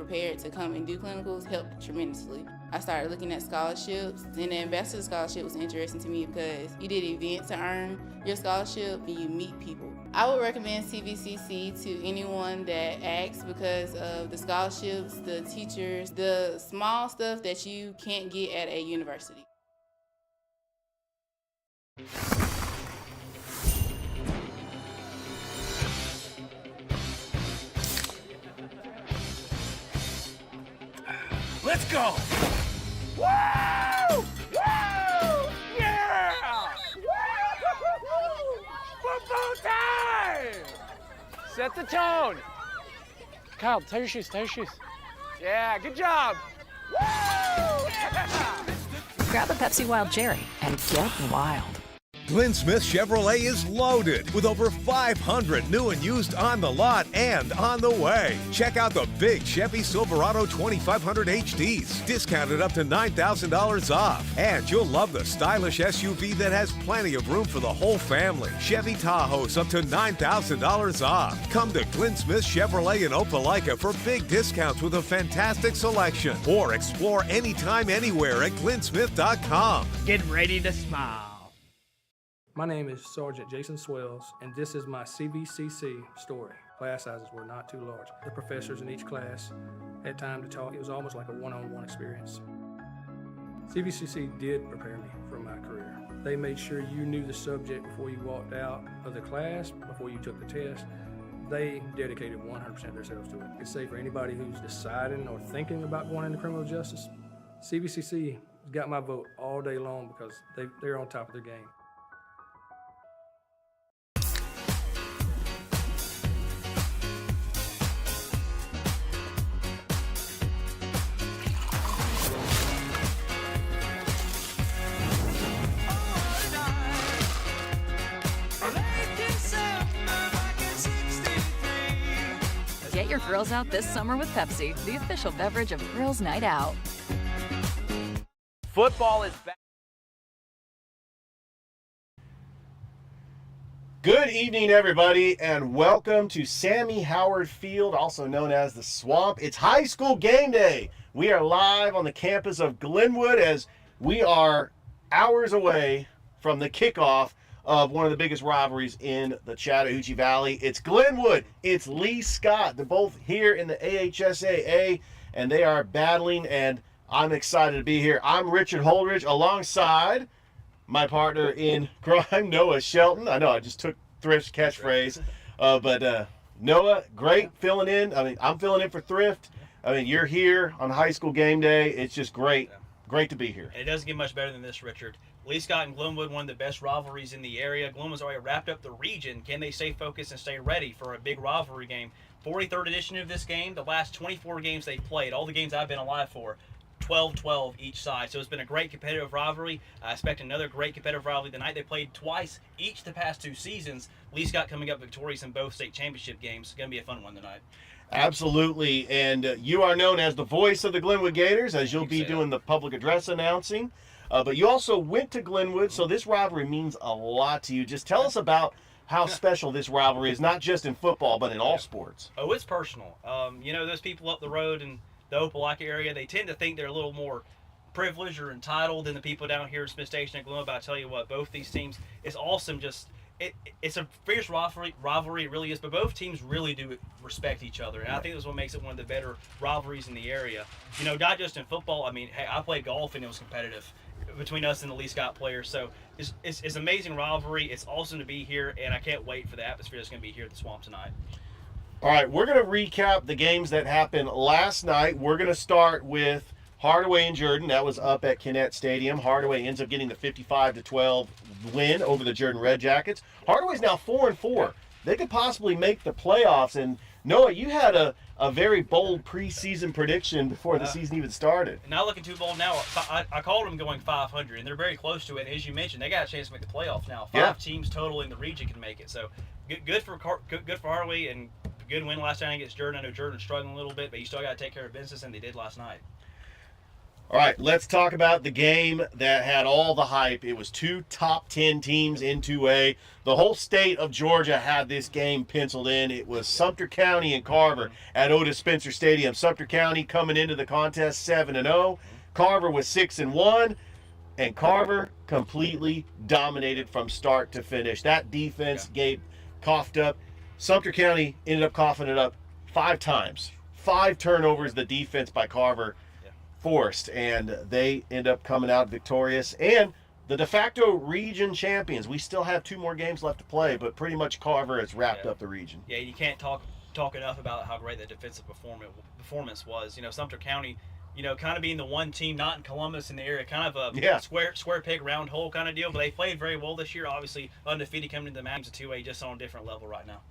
prepared to come and do clinicals helped tremendously. I started looking at scholarships, and the ambassador scholarship was interesting to me because you did events to earn your scholarship and you meet people. I would recommend CVCC to anyone that asks because of the scholarships, the teachers, the small stuff that you can't get at a university. Let's go! Woo! Woo! Yeah! Woo! Football time! Set the tone. Kyle, tie your shoes, tie your shoes. Yeah, good job. Woo! Yeah! Grab a Pepsi Wild Cherry and get wild. Glenn Smith Chevrolet is loaded with over 500 new and used on the lot and on the way. Check out the big Chevy Silverado 2500 HDs, discounted up to $9,000 off. And you'll love the stylish SUV that has plenty of room for the whole family. Chevy Tahoe's up to $9,000 off. Come to Glenn Smith Chevrolet in Opelika for big discounts with a fantastic selection. Or explore anytime, anywhere at glennsmith.com. Get ready to smile. My name is Sergeant Jason Swells, and this is my CVCC story. Class sizes were not too large. The professors in each class had time to talk. It was almost like a one-on-one experience. CVCC did prepare me for my career. They made sure you knew the subject before you walked out of the class, before you took the test. They dedicated 100% of themselves to it. I could say for anybody who's deciding or thinking about going into criminal justice, CVCC got my vote all day long because they're on top of their game. Get your grills out this summer with Pepsi, the official beverage of Grills Night Out. Football is back. Good evening, everybody, and welcome to Sammy Howard Field, also known as the Swamp. It's high school game day. We are live on the campus of Glenwood as we are hours away from the kickoff of one of the biggest rivalries in the Chattahoochee Valley. It's Glenwood, it's Lee Scott. They're both here in the AHSAA, and they are battling, and I'm excited to be here. I'm Richard Holdridge alongside my partner in crime, Noah Shelton. I know I just took Thrift's catchphrase, but Noah, great filling in. I mean, I'm filling in for Thrift. I mean, you're here on high school game day. It's just great. Great to be here. And it doesn't get much better than this, Richard. Lee Scott and Glenwood, one of the best rivalries in the area. Glenwood's already wrapped up the region. Can they stay focused and stay ready for a big rivalry game? 43rd edition of this game, the last 24 games they've played, all the games I've been alive for, 12-12 each side. So it's been a great competitive rivalry. I expect another great competitive rivalry tonight. They played twice each the past 2 seasons. Lee Scott coming up victorious in both state championship games. It's going to be a fun one tonight. Absolutely, and you are known as the voice of the Glenwood Gators, as you'll be doing the public address announcing. But you also went to Glenwood, so this rivalry means a lot to you. Just tell us about how special this rivalry is, not just in football, but in all sports. Oh, it's personal. You know, those people up the road in the Opelika area, they tend to think they're a little more privileged or entitled than the people down here in Smith Station and Glenwood. But I tell you what, both these teams, it's awesome. It's a fierce rivalry, it really is, but both teams really do respect each other, and I think that's what makes it one of the better rivalries in the area. You know, not just in football. I mean, hey, I played golf and it was competitive between us and the Lee Scott players, so it's amazing rivalry. It's awesome to be here, and I can't wait for the atmosphere that's going to be here at the Swamp tonight. All right, we're going to recap the games that happened last night. We're going to start with Hardaway and Jordan. That was up at Kinnett Stadium. Hardaway ends up getting the 55-12 win over the Jordan Red Jackets. Hardaway's now 4-4. They could possibly make the playoffs. And Noah, you had a very bold preseason prediction before the season even started. Not looking too bold now. I called them going 500, and they're very close to it. And as you mentioned, they got a chance to make the playoffs now. 5 teams total in the region can make it. So good for Hardaway, and good win last night against Jordan. I know Jordan's struggling a little bit, but you still got to take care of business, and they did last night. All right, let's talk about the game that had all the hype. It was 2 top 10 teams in 2A. The whole state of Georgia had this game penciled in. It was Sumter County and Carver at Otis Spencer Stadium. Sumter County coming into the contest 7-0. Carver was 6-1, and Carver completely dominated from start to finish. That defense coughed up. Sumter County ended up coughing it up 5 times. 5 turnovers the defense by Carver forced, and they end up coming out victorious and the de facto region champions. We still have 2 more games left to play, but pretty much Carver has wrapped up the region. Yeah, you can't talk enough about how great that defensive performance was. You know, Sumter County, you know, kind of being the one team not in Columbus in the area, kind of a square peg round hole kind of deal, but they played very well this year. Obviously undefeated coming into the match of 2A, just on a different level right now.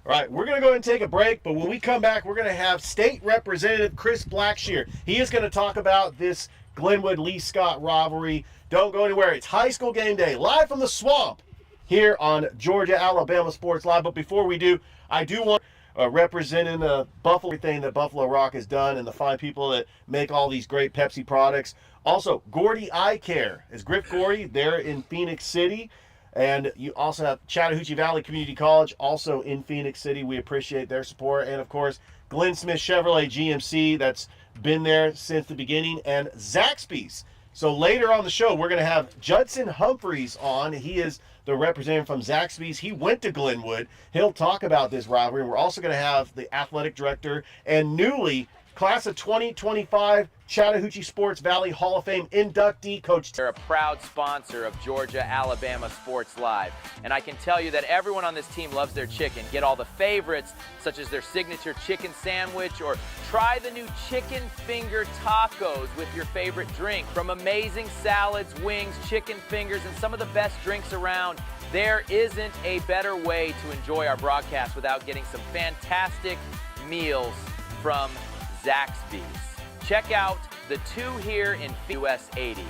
All right, we're going to go ahead and take a break, but when we come back, we're going to have State Representative Chris Blackshear. He is going to talk about this Glenwood-Lee Scott rivalry. Don't go anywhere. It's high school game day, live from the Swamp here on Georgia-Alabama Sports Live. But before we do, I do want representing the Buffalo, everything that Buffalo Rock has done and the fine people that make all these great Pepsi products. Also, Gordy Eye Care. It's Griff Gordy. They're in Phoenix City. And you also have Chattahoochee Valley Community College, also in Phoenix City. We appreciate their support. And, of course, Glenn Smith Chevrolet GMC, that's been there since the beginning. And Zaxby's. So later on the show, we're going to have Judson Humphreys on. He is the representative from Zaxby's. He went to Glenwood. He'll talk about this rivalry. We're also going to have the athletic director and newly class of 2025 Chattahoochee Sports Valley Hall of Fame inductee, Coach. They're a proud sponsor of Georgia-Alabama Sports Live. And I can tell you that everyone on this team loves their chicken. Get all the favorites, such as their signature chicken sandwich, or try the new chicken finger tacos with your favorite drink. From amazing salads, wings, chicken fingers, and some of the best drinks around, there isn't a better way to enjoy our broadcast without getting some fantastic meals from Zaxby's. Check out the 2 here in US 80.